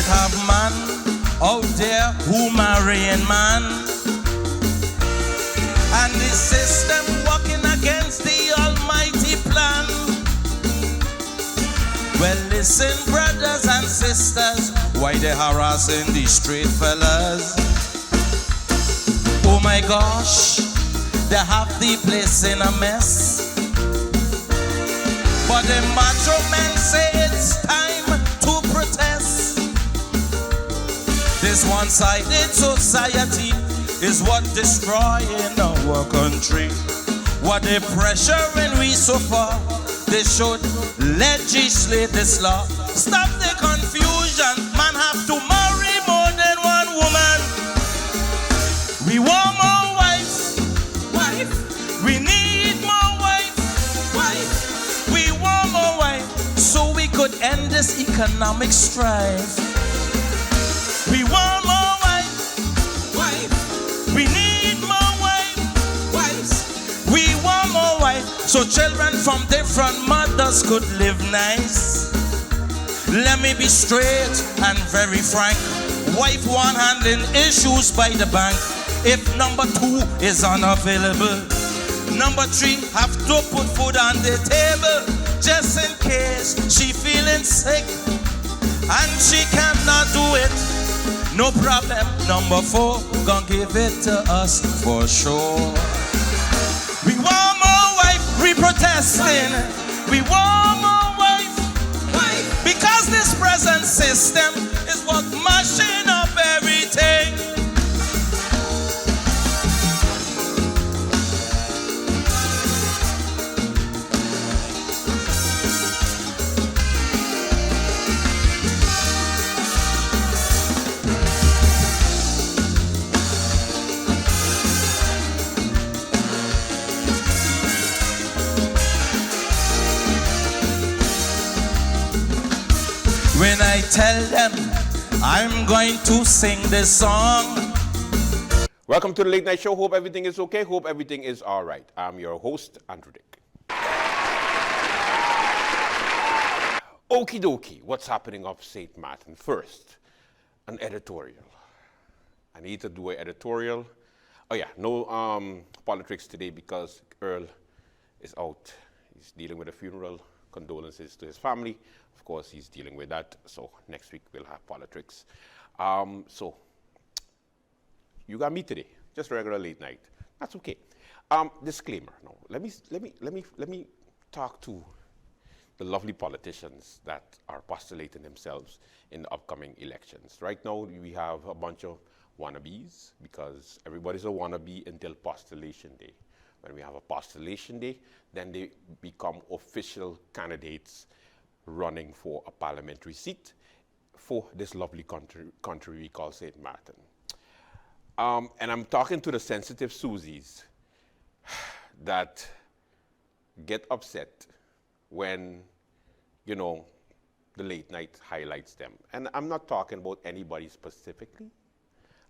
have man out there who marrying man, and the system working against the almighty plan. Well, listen, brothers and sisters, why they harassing these straight fellas? Oh my gosh, they have the place in a mess. But the macho men say it's time to protest. This one-sided society is what destroying our country. What they pressuring we so far, they should legislate this law. Stop the confusion, man have to marry more than one woman. We want more wives, we need more wives, we want more wives, so we could end this economic strife. We want more wives, we need more wives, we want more wives, so children from different mothers could live nice. Let me be straight and very frank. Wife one handling issues by the bank. If number 2 is unavailable, number 3 have to put food on the table, just in case she feeling sick and she cannot do it. No problem. Number 4 gonna give it to us for sure. We want more wife, we protesting. We want more wife, because this present system is what mashing up everything. When I tell them I'm going to sing this song. Welcome to the Late Night Show. Hope everything is okay. Hope everything is all right. I'm your host, Andrew Dick. Okie dokie, what's happening up St. Martin? First, an editorial. I need to do an editorial. Oh yeah, no politics today because Earl is out. He's dealing with a funeral. Condolences to his family. Of course, he's dealing with that. So next week we'll have politics. So you got me today, just regular late night. That's okay. Disclaimer. No, let me talk to the lovely politicians that are postulating themselves in the upcoming elections. Right now, we have a bunch of wannabes because everybody's a wannabe until postulation day. When we have a postulation day, then they become official candidates running for a parliamentary seat for this lovely country we call St. Martin. And I'm talking to the sensitive Susies that get upset when, you know, the late night highlights them. And I'm not talking about anybody specifically.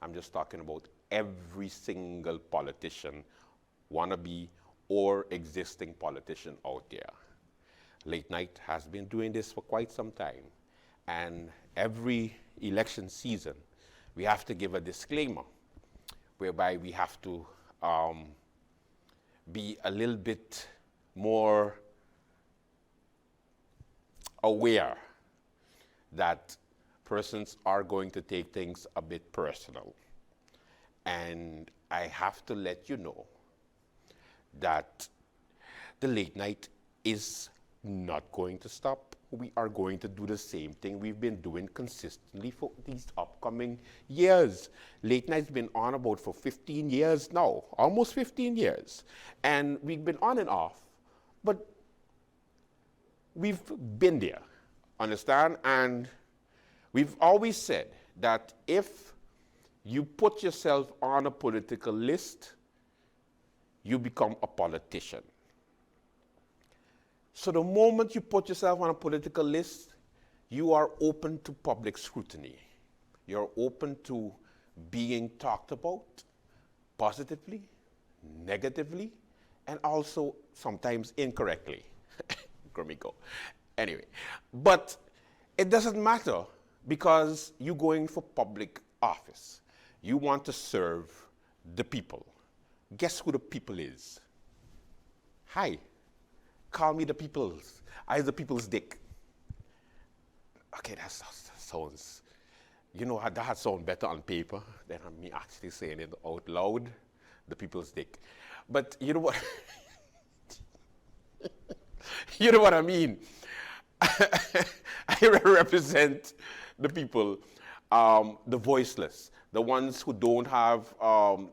I'm just talking about every single politician, wannabe or existing politician out there. Late Night has been doing this for quite some time. And every election season, we have to give a disclaimer whereby we have to be a little bit more aware that persons are going to take things a bit personal. And I have to let you know that the Late Night is not going to stop. We are going to do the same thing we've been doing consistently for these upcoming years. Late Night's been on about for 15 years now, almost 15 years. And we've been on and off, but we've been there, understand? And we've always said that if you put yourself on a political list, you become a politician. So the moment you put yourself on a political list, you are open to public scrutiny. You're open to being talked about positively, negatively, and also sometimes incorrectly. Grumiko. Anyway, but it doesn't matter because you're going for public office. You want to serve the people. Guess who the people is? Hi, call me the people's. I the people's dick. Okay, that sounds, you know, that sounds better on paper than me actually saying it out loud, the people's dick. But you know what? You know what I mean? I represent the people, the voiceless, the ones who don't have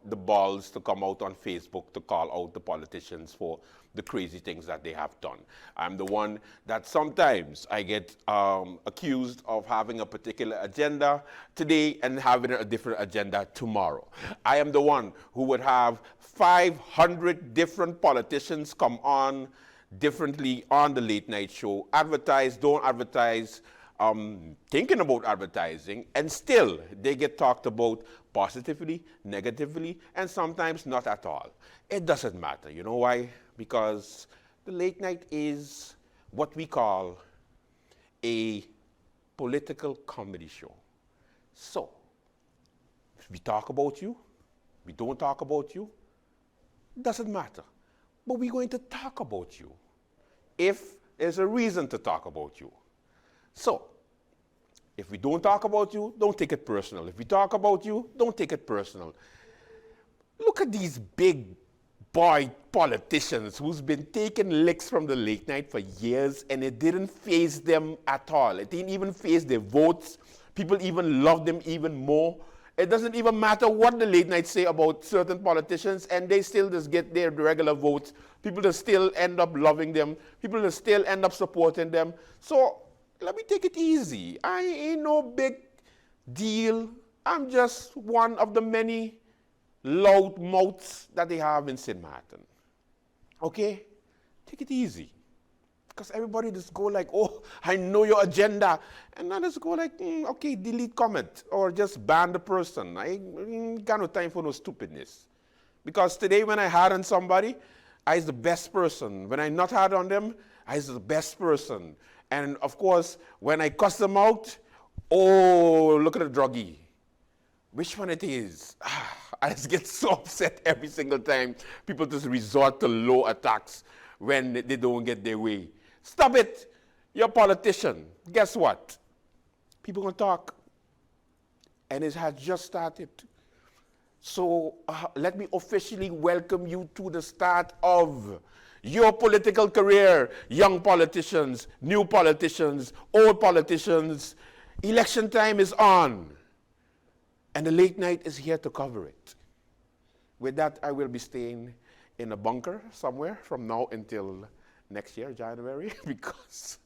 the balls to come out on Facebook to call out the politicians for the crazy things that they have done. I'm the one that sometimes I get accused of having a particular agenda today and having a different agenda tomorrow. I am the one who would have 500 different politicians come on differently on the late night show, advertise, don't advertise, thinking about advertising, and still they get talked about positively, negatively, and sometimes not at all. It doesn't matter. You know why? Because the late night is what we call a political comedy show. So, if we talk about you, we don't talk about you, it doesn't matter. But we're going to talk about you if there's a reason to talk about you. So, if we don't talk about you, don't take it personal. If we talk about you, don't take it personal. Look at these big boy politicians who's been taking licks from the late night for years, and it didn't faze them at all. It didn't even faze their votes. People even love them even more. It doesn't even matter what the late night say about certain politicians, and they still just get their regular votes. People just still end up loving them. People just still end up supporting them. So let me take it easy. I ain't no big deal. I'm just one of the many loud mouths that they have in St. Martin. Okay? Take it easy. Because everybody just go like, oh, I know your agenda. And then just go like, okay, delete comment. Or just ban the person. I ain't got no time for no stupidness. Because today when I hard on somebody, I is the best person. When I not hard on them, I is the best person. And of course, when I cuss them out, oh, look at the druggie. Which one it is? I just get so upset every single time people just resort to low attacks when they don't get their way. Stop it. You're a politician. Guess what? People gonna talk. And it has just started. So let me officially welcome you to the start of your political career, young politicians, new politicians, old politicians. Election time is on. And the late night is here to cover it. With that, I will be staying in a bunker somewhere from now until next year, January, because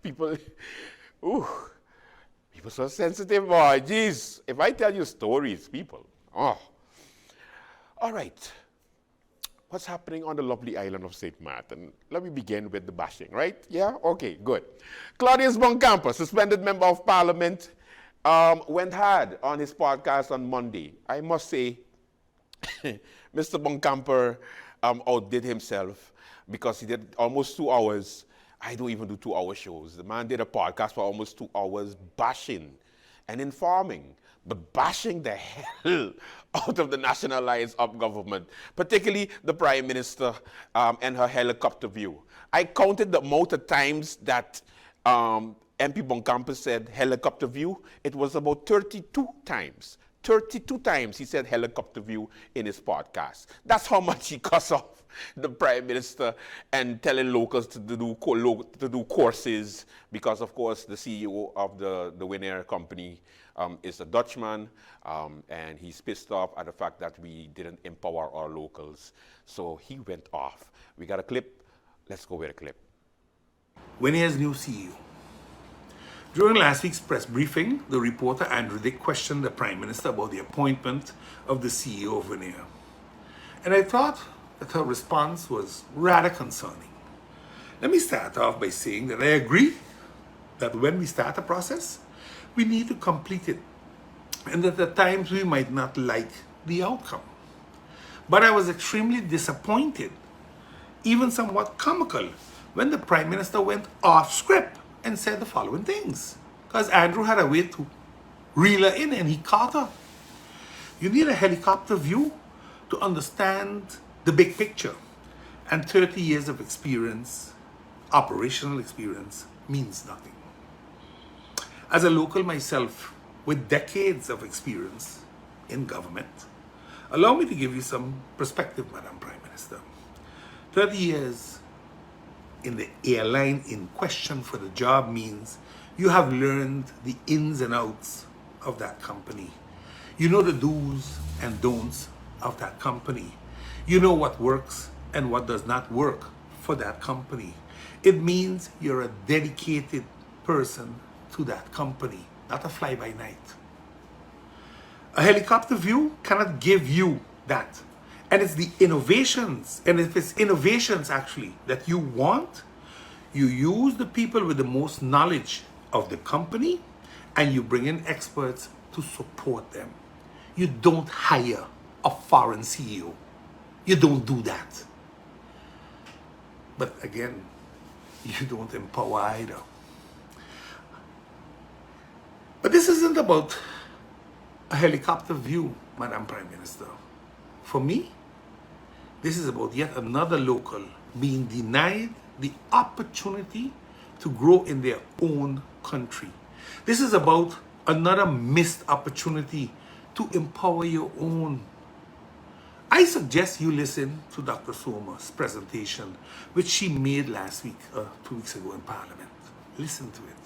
people so sensitive, boy. Geez, if I tell you stories, people, oh. All right. What's happening on the lovely island of St. Martin? Let me begin with the bashing, right? Yeah? Okay, good. Claudius Buncamper, suspended member of parliament, went hard on his podcast on Monday. I must say, Mr. Buncamper outdid himself because he did almost 2 hours. I don't even do 2-hour shows. The man did a podcast for almost 2 hours bashing and informing, but bashing the hell out of the National Alliance of Government, particularly the Prime Minister and her helicopter view. I counted the amount of times that MP Buncamper said helicopter view. It was about 32 times. 32 times he said helicopter view in his podcast. That's how much he cussed off the Prime Minister and telling locals to do courses because, of course, the CEO of the Winair company is a Dutchman, and he's pissed off at the fact that we didn't empower our locals. So he went off. We got a clip. Let's go with a clip. Winair's new CEO. During last week's press briefing, the reporter Andrew Dick questioned the Prime Minister about the appointment of the CEO of Winair. And I thought that her response was rather concerning. Let me start off by saying that I agree that when we start a process, we need to complete it, and that at times we might not like the outcome. But I was extremely disappointed, even somewhat comical, when the Prime Minister went off script and said the following things. Because Andrew had a way to reel her in and he caught her. You need a helicopter view to understand the big picture. And 30 years of experience, operational experience, means nothing. As a local myself, with decades of experience in government, allow me to give you some perspective, Madam Prime Minister. 30 years in the airline in question for the job means you have learned the ins and outs of that company. You know the do's and don'ts of that company. You know what works and what does not work for that company. It means you're a dedicated person to that company, not a fly-by-night. A helicopter view cannot give you that. And it's the innovations, and if it's innovations actually that you want, you use the people with the most knowledge of the company and you bring in experts to support them. You don't hire a foreign CEO. You don't do that. But again, you don't empower either. But this isn't about a helicopter view, Madam Prime Minister. For me, this is about yet another local being denied the opportunity to grow in their own country. This is about another missed opportunity to empower your own. I suggest you listen to Dr. Soma's presentation, which she made last week, 2 weeks ago in Parliament. Listen to it,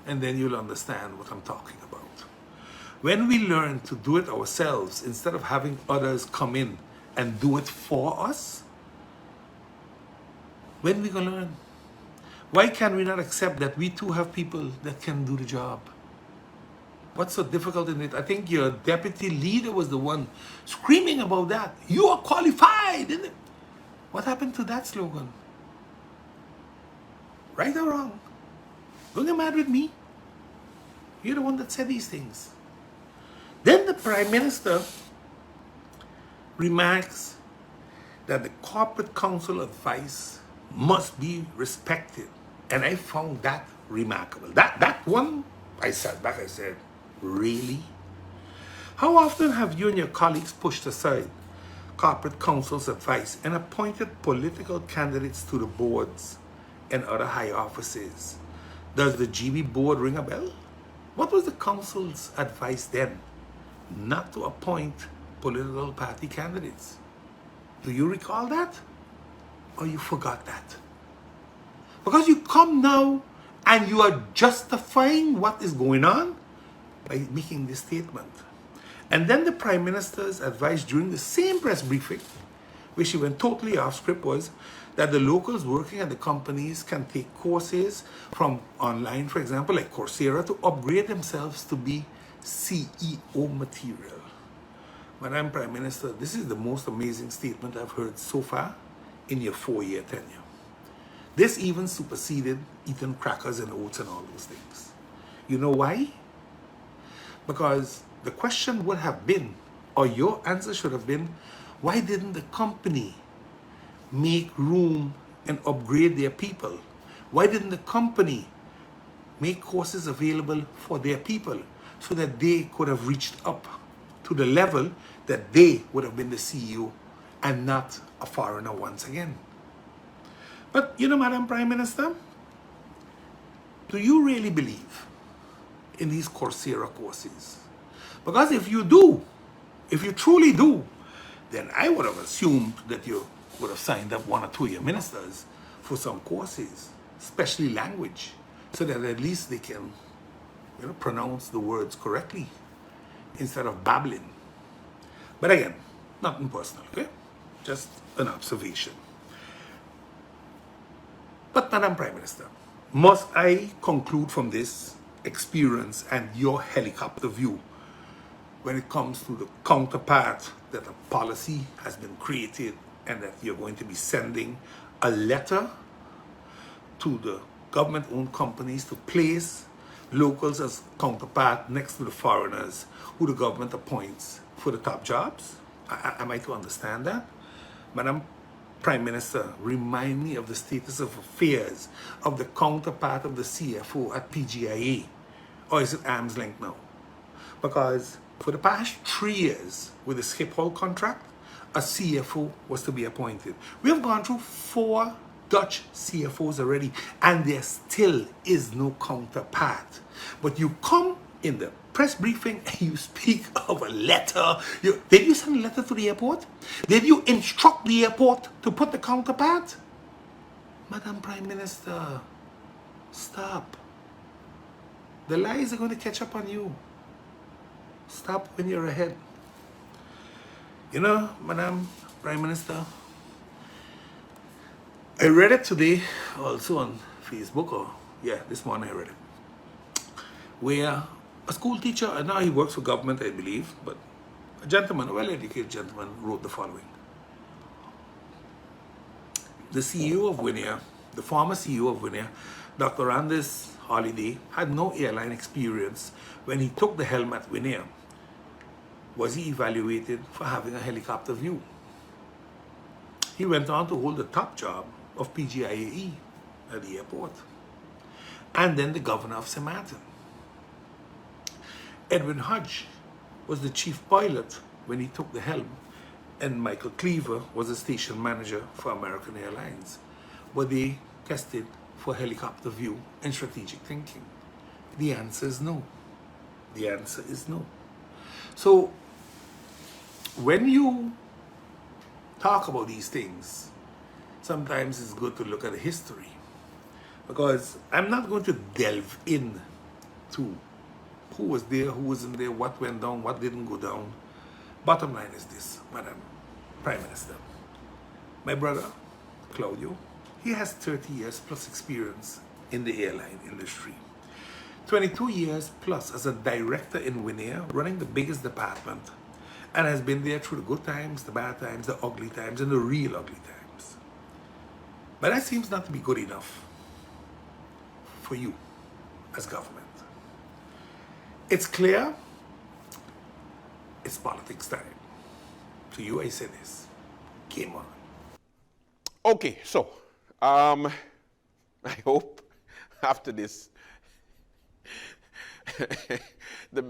and then you'll understand what I'm talking about. When we learn to do it ourselves, instead of having others come in and do it for us, when we gonna learn? Why can we not accept that we too have people that can do the job? What's so difficult in it? I think your deputy leader was the one screaming about that. You are qualified, isn't it? What happened to that slogan? Right or wrong? Don't get mad with me. You're the one that said these things. Then the Prime Minister remarks that the Corporate Council advice must be respected. And I found that remarkable. That one, I sat back, I said, really? How often have you and your colleagues pushed aside Corporate Council's advice and appointed political candidates to the boards and other high offices? Does the GB board ring a bell? What was the council's advice then? Not to appoint political party candidates. Do you recall that? Or you forgot that? Because you come now and you are justifying what is going on by making this statement. And then the Prime Minister's advice during the same press briefing, which she went totally off script, was that the locals working at the companies can take courses from online, for example, like Coursera, to upgrade themselves to be CEO material. Madam Prime Minister, this is the most amazing statement I've heard so far in your 4-year tenure. This even superseded eating crackers and oats and all those things. You know why? Because the question would have been, or your answer should have been, why didn't the company make room and upgrade their people? Why didn't the company make courses available for their people so that they could have reached up to the level that they would have been the CEO and not a foreigner once again? But you know, Madam Prime Minister, do you really believe in these Coursera courses? Because if you do, if you truly do, then I would have assumed that you would have signed up 1 or 2 of your ministers for some courses, especially language, so that at least they can, pronounce the words correctly instead of babbling. But again, nothing personal, okay? Just an observation. But Madam Prime Minister, must I conclude from this experience and your helicopter view when it comes to the counterpart that a policy has been created and that you're going to be sending a letter to the government-owned companies to place locals as counterpart next to the foreigners who the government appoints for the top jobs? Am I to understand that? Madam Prime Minister, remind me of the status of affairs of the counterpart of the CFO at PGIA? Or is it arm's length now? Because for the past 3 years with the Schiphol contract, a CFO was to be appointed. We have gone through 4 Dutch CFOs already, and there still is no counterpart. But you come in the press briefing and you speak of a letter. Did you send a letter to the airport? Did you instruct the airport to put the counterpart? Madam Prime Minister, stop. The lies are going to catch up on you. Stop when you're ahead. You know, Madam Prime Minister, I read it today also on Facebook, or this morning I read it, where a school teacher, and now he works for government, I believe, but a gentleman, a well-educated gentleman, wrote the following. The CEO of Winair, the former CEO of Winair, Dr. Anders Holiday, had no airline experience when he took the helm at Winair. Was he evaluated for having a helicopter view? He went on to hold the top job of PGIAE at the airport, and then the governor of St. Martin. Edwin Hodge was the chief pilot when he took the helm, and Michael Cleaver was the station manager for American Airlines. But they tested for helicopter view and strategic thinking. The answer is no. The answer is no. So when you talk about these things, sometimes it's good to look at the history, because I'm not going to delve in to who was there, who wasn't there, what went down, what didn't go down. Bottom line is this, Madam Prime Minister. My brother, Claudio, he has 30 years plus experience in the airline industry. 22 years plus as a director in Winair, running the biggest department, and has been there through the good times, the bad times, the ugly times, and the real ugly times. But that seems not to be good enough for you as government. It's clear it's politics time. To you, I say this. Game on. Okay, so I hope after this the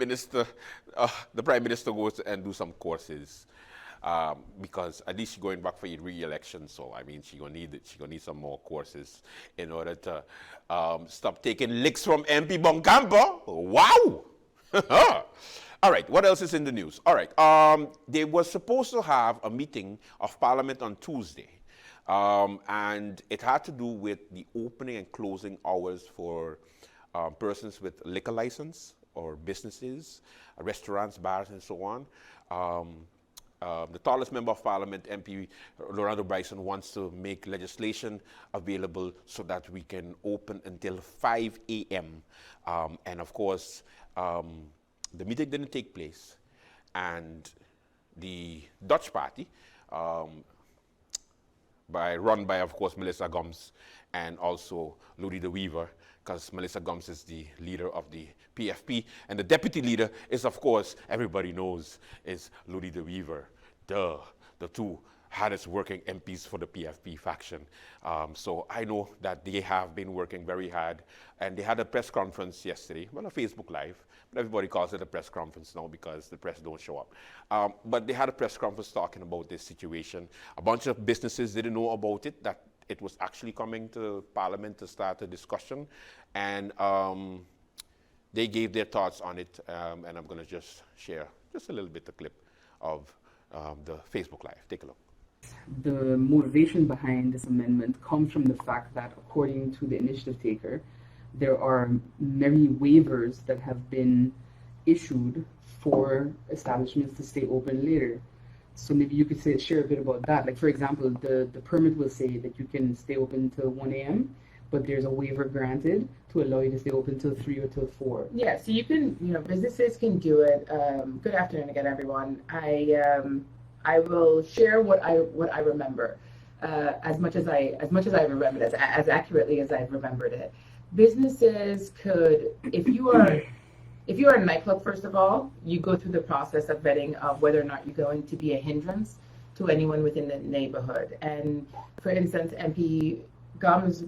Prime Minister goes and do some courses, because at least she's going back for a re-election. So I mean, she's gonna need some more courses in order to stop taking licks from MP Buncamper. Wow. All right, what else is in the news? All right, they were supposed to have a meeting of Parliament on Tuesday, and it had to do with the opening and closing hours for persons with liquor license or businesses, restaurants, bars, and so on. The tallest member of Parliament, MP Lorando Brison, wants to make legislation available so that we can open until 5 a.m. And of course, the meeting didn't take place, and the Dutch party, run by, of course, Melissa Gomes and also Louis de Wever, because Melissa Gomes is the leader of the PFP, and the deputy leader is, of course, everybody knows, is Louis de Wever, the two hardest working MPs for the PFP faction. So I know that they have been working very hard, and they had a press conference yesterday, well, a Facebook Live, but everybody calls it a press conference now because the press don't show up. But they had a press conference talking about this situation. A bunch of businesses didn't know about it, that it was actually coming to Parliament to start a discussion, and they gave their thoughts on it, and I'm going to just share just a little bit of clip of the Facebook Live. Take a look. The motivation behind this amendment comes from the fact that, according to the initiative taker, there are many waivers that have been issued for establishments to stay open later. So maybe you could share a bit about that. Like, for example, the permit will say that you can stay open till 1 a.m., but there's a waiver granted to allow you to stay open till 3 or till 4. Yeah, so you can, businesses can do it. Good afternoon again, everyone. I will share what I remember, as much as I remembered it, as accurately as I remembered it. Businesses could, if you are a nightclub, first of all, you go through the process of vetting of whether or not you're going to be a hindrance to anyone within the neighborhood. And for instance, MP Gums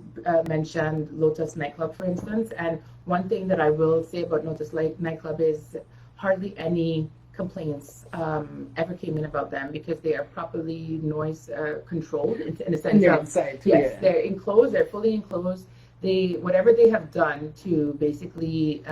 mentioned Lotus nightclub, for instance. And one thing that I will say about Lotus nightclub is hardly any complaints ever came in about them, because they are properly noise controlled in the sense And they're that outside too, yes, yeah. they're enclosed, they're fully enclosed. They, whatever they have done to basically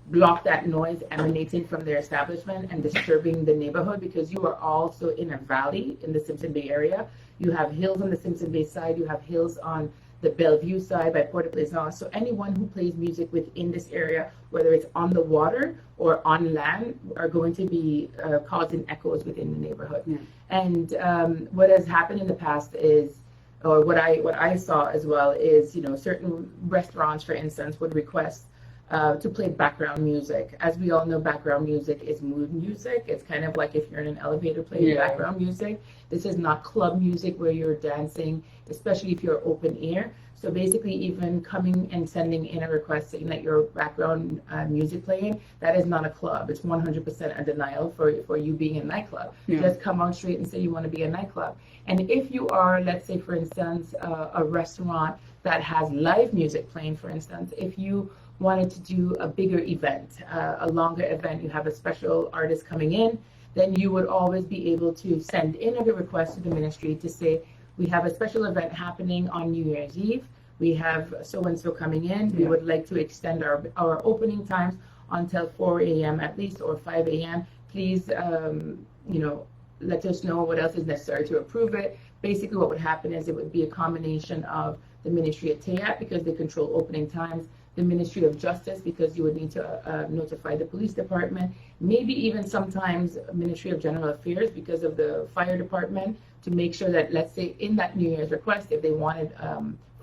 block that noise emanating from their establishment and disturbing the neighborhood, because you are also in a valley in the Simpson Bay area. You have hills on the Simpson Bay side, you have hills on the Bellevue side by Port Plaisance. So anyone who plays music within this area, whether it's on the water or on land, are going to be causing echoes within the neighborhood. Yeah. And what has happened in the past is, or what I saw as well is, you know, certain restaurants, for instance, would request to play background music. As we all know, background music is mood music. It's kind of like if you're in an elevator playing background music. This is not club music where you're dancing, especially if you're open air. So basically, even coming and sending in a request saying that your background music playing, that is not a club. It's 100% a denial for you being a nightclub. Yeah. Just come out straight and say you want to be a nightclub. And if you are, let's say, for instance, a restaurant that has live music playing, for instance, if you wanted to do a bigger event, a longer event, you have a special artist coming in, then you would always be able to send in a request to the ministry to say, we have a special event happening on New Year's Eve. We have so-and-so coming in. We would like to extend our opening times until 4 a.m. at least, or 5 a.m. Please, you know, let us know what else is necessary to approve it. Basically, what would happen is it would be a combination of the Ministry of TAYAT, because they control opening times, the Ministry of Justice, because you would need to notify the police department, maybe even sometimes Ministry of General Affairs because of the fire department, to make sure that, let's say, in that New Year's request, if they wanted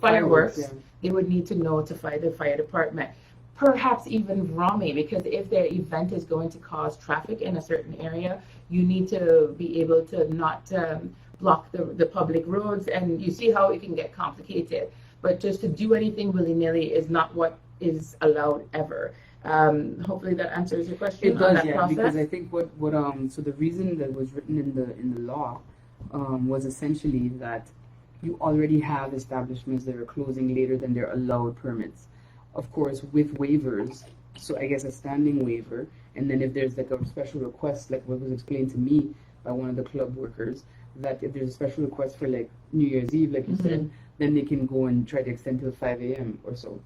fireworks, they would need to notify the fire department. Perhaps even VRAME, because if their event is going to cause traffic in a certain area, you need to be able to not block the public roads, and you see how it can get complicated. But just to do anything willy-nilly is not what is allowed ever. Hopefully that answers your question. It does, that yeah, process. because I think what so the reason that was written in the law was essentially that you already have establishments that are closing later than their allowed permits. Of course, with waivers, so I guess a standing waiver, and then if there's like a special request, like what was explained to me by one of the club workers, that if there's a special request for like New Year's Eve, like you said, then they can go and try to extend till 5 a.m. or so.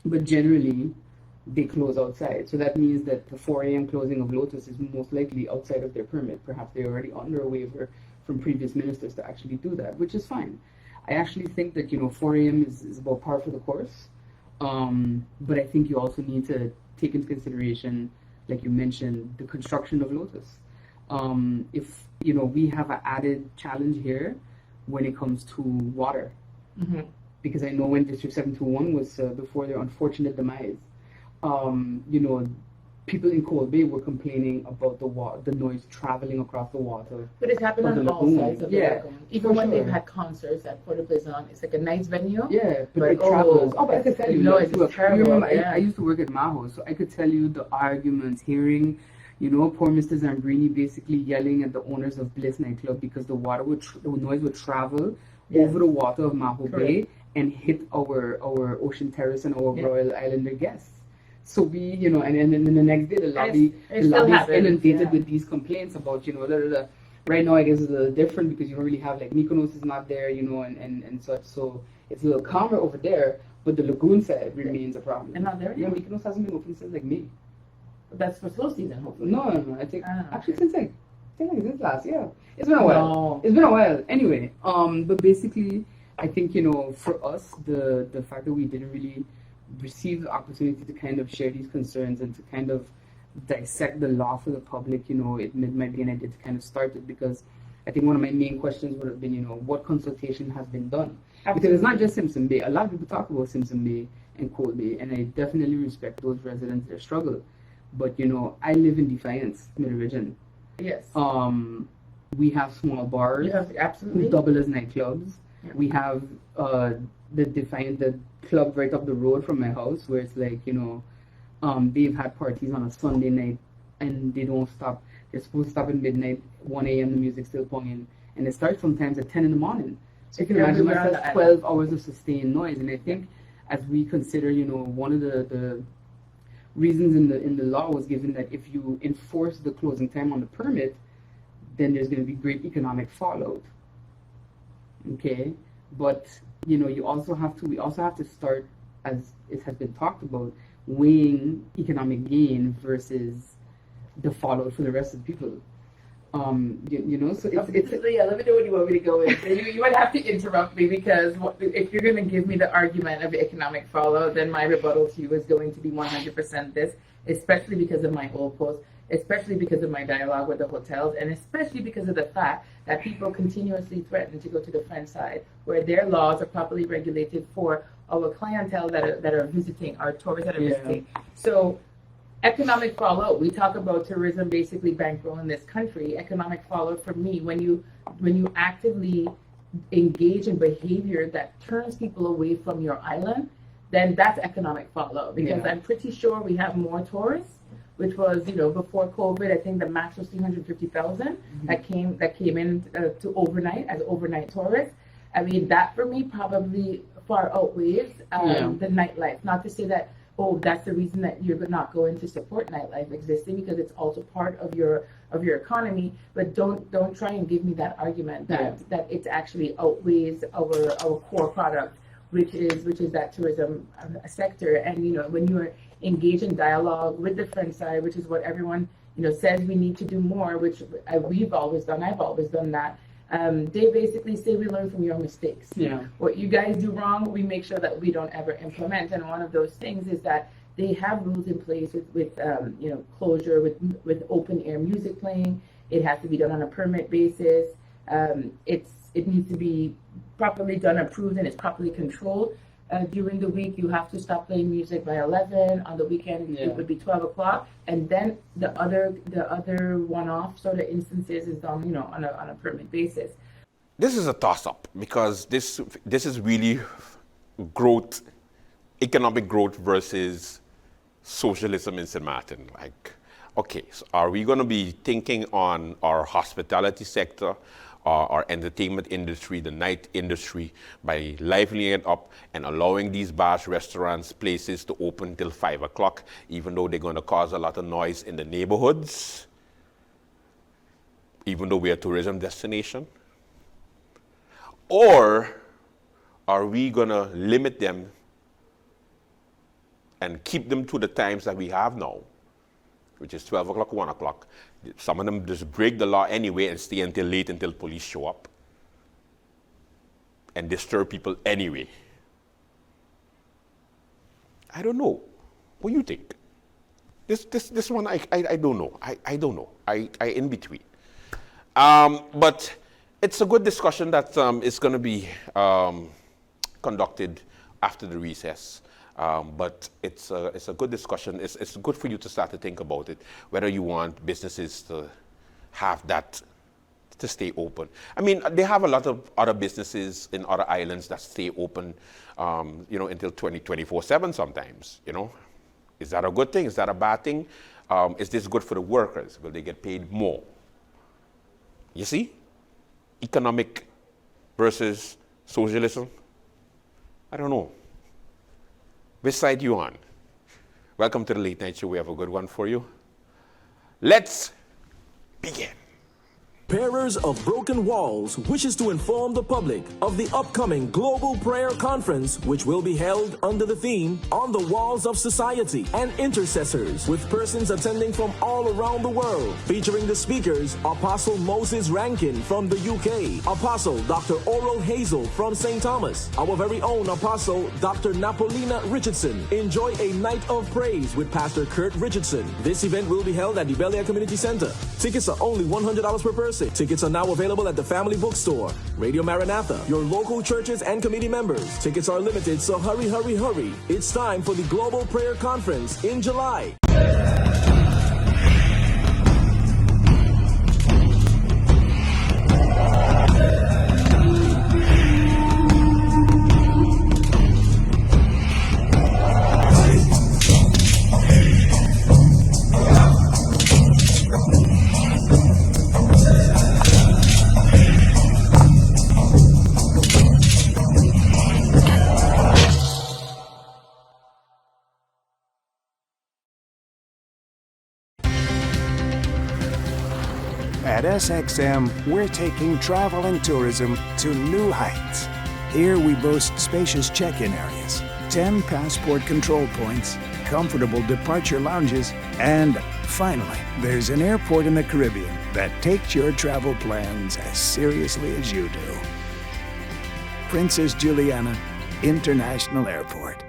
But generally, they close outside. So that means that the 4 a.m. closing of Lotus is most likely outside of their permit. Perhaps they're already under a waiver from previous ministers to actually do that, which is fine. I actually think that, 4 a.m. is about par for the course. But I think you also need to take into consideration, like you mentioned, the construction of Lotus. If, we have an added challenge here when it comes to water. Because I know when District 721 was before their unfortunate demise, people in Cold Bay were complaining about the noise traveling across the water. But it's happened on all sides of the lagoon. Even when they've had concerts at Port Plaisance, it's like a nice venue. Yeah, but it travels. But I could tell you, noise is terrible. I used to work at Maho, so I could tell you the arguments, hearing, poor Mr. Zambrini basically yelling at the owners of Bliss nightclub because the noise would travel over the water of Maho Bay and hit our Ocean Terrace and our Royal Islander guests. So we, and then the next day the lobby is inundated with these complaints about, right now I guess it's a little different because you don't really have, like, Mykonos is not there, and such. So it's a little calmer over there, but the lagoon side remains a problem. And not there anymore? Yeah, Mykonos hasn't been open since like May. But that's for slow season, hopefully. No, I think, actually since since last year. It's been a while. No. It's been a while. Anyway, but basically, I think, for us, the fact that we didn't really receive the opportunity to kind of share these concerns and to kind of dissect the law for the public, it might be an idea to kind of start it, because I think one of my main questions would have been, what consultation has been done? Absolutely. Because it's not just Simpson Bay. A lot of people talk about Simpson Bay and Cold Bay, and I definitely respect those residents, their struggle. But, I live in Defiance, Mid-Region. Yes. We have small bars. Yes, absolutely. Who double as nightclubs. Yeah. We have the club right up the road from my house, where it's like, they've had parties on a Sunday night and they don't stop. They're supposed to stop at midnight, 1 a.m. the music's still playing, and it starts sometimes at 10 in the morning. So you can imagine that's 12 hours of sustained noise. And I think as we consider, one of the reasons in the law was given that if you enforce the closing time on the permit, then there's going to be great economic fallout. Okay, but we also have to start, as it has been talked about, weighing economic gain versus the fallout for the rest of the people. So it's yeah, let me know when you want me to go in. You would have to interrupt me, because if you're going to give me the argument of economic fallout, then my rebuttal to you is going to be 100% this, especially because of my old post, especially because of my dialogue with the hotels, and especially because of the fact that people continuously threaten to go to the French side, where their laws are properly regulated for our clientele that are visiting, our tourists that are visiting. So economic fallout, we talk about tourism basically bankrolling this country. Economic fallout for me, when you actively engage in behavior that turns people away from your island, then that's economic fallout. Because I'm pretty sure we have more tourists, which was, before COVID, I think the max was 350,000 that came in to overnight as overnight tourists. I mean, that for me probably far outweighs the nightlife. Not to say that, that's the reason that you're not going to support nightlife existing, because it's also part of your economy. But don't try and give me that argument that it actually outweighs our core product, which is that tourism sector. And when you are engaged in dialogue with the French side, which is what everyone says we need to do more, which we've always done. I've always done that. They basically say we learn from your mistakes. What you guys do wrong, we make sure that we don't ever implement. And one of those things is that they have rules in place with closure, with open air music playing. It has to be done on a permit basis. It needs to be properly done, approved, and it's properly controlled. During the week, you have to stop playing music by 11. On the weekend, it would be 12 o'clock. And then the other one-off sort of instances is done, on a permit basis. This is a toss-up, because this is really growth, economic growth versus socialism in St. Martin. Like, okay, so are we going to be thinking on our hospitality sector, our entertainment industry, the night industry, by livening it up and allowing these bars, restaurants, places to open till 5 o'clock, even though they're going to cause a lot of noise in the neighborhoods, even though we're a tourism destination? Or are we going to limit them and keep them to the times that we have now, which is 12 o'clock, 1 o'clock? Some of them just break the law anyway and stay until late, until police show up and disturb people anyway. I don't know. What do you think? This one, I don't know. I don't know. I in between. But it's a good discussion that is going to be conducted after the recess. But it's a good discussion. It's good for you to start to think about it, whether you want businesses to have that, to stay open. I mean, they have a lot of other businesses in other islands that stay open, until 24/7 sometimes, Is that a good thing? Is that a bad thing? Is this good for the workers? Will they get paid more? You see? Economic versus socialism? I don't know. Which side you on? Welcome to the Late Night Show. We have a good one for you. Let's begin. Bearers of Broken Walls wishes to inform the public of the upcoming Global Prayer Conference, which will be held under the theme On the Walls of Society and Intercessors, with persons attending from all around the world, featuring the speakers Apostle Moses Rankin from the UK, Apostle Dr. Oral Hazel from St. Thomas, our very own Apostle Dr. Napolina Richardson. Enjoy a night of praise with Pastor Kurt Richardson. This event will be held at the Bel Air Community Center. Tickets are only $100 per person. Tickets are now available at the Family Bookstore, Radio Maranatha, your local churches and committee members. Tickets are limited, so hurry, hurry, hurry. It's time for the Global Prayer Conference in July. At SXM, we're taking travel and tourism to new heights. Here we boast spacious check-in areas, 10 passport control points, comfortable departure lounges, and finally, there's an airport in the Caribbean that takes your travel plans as seriously as you do. Princess Juliana International Airport.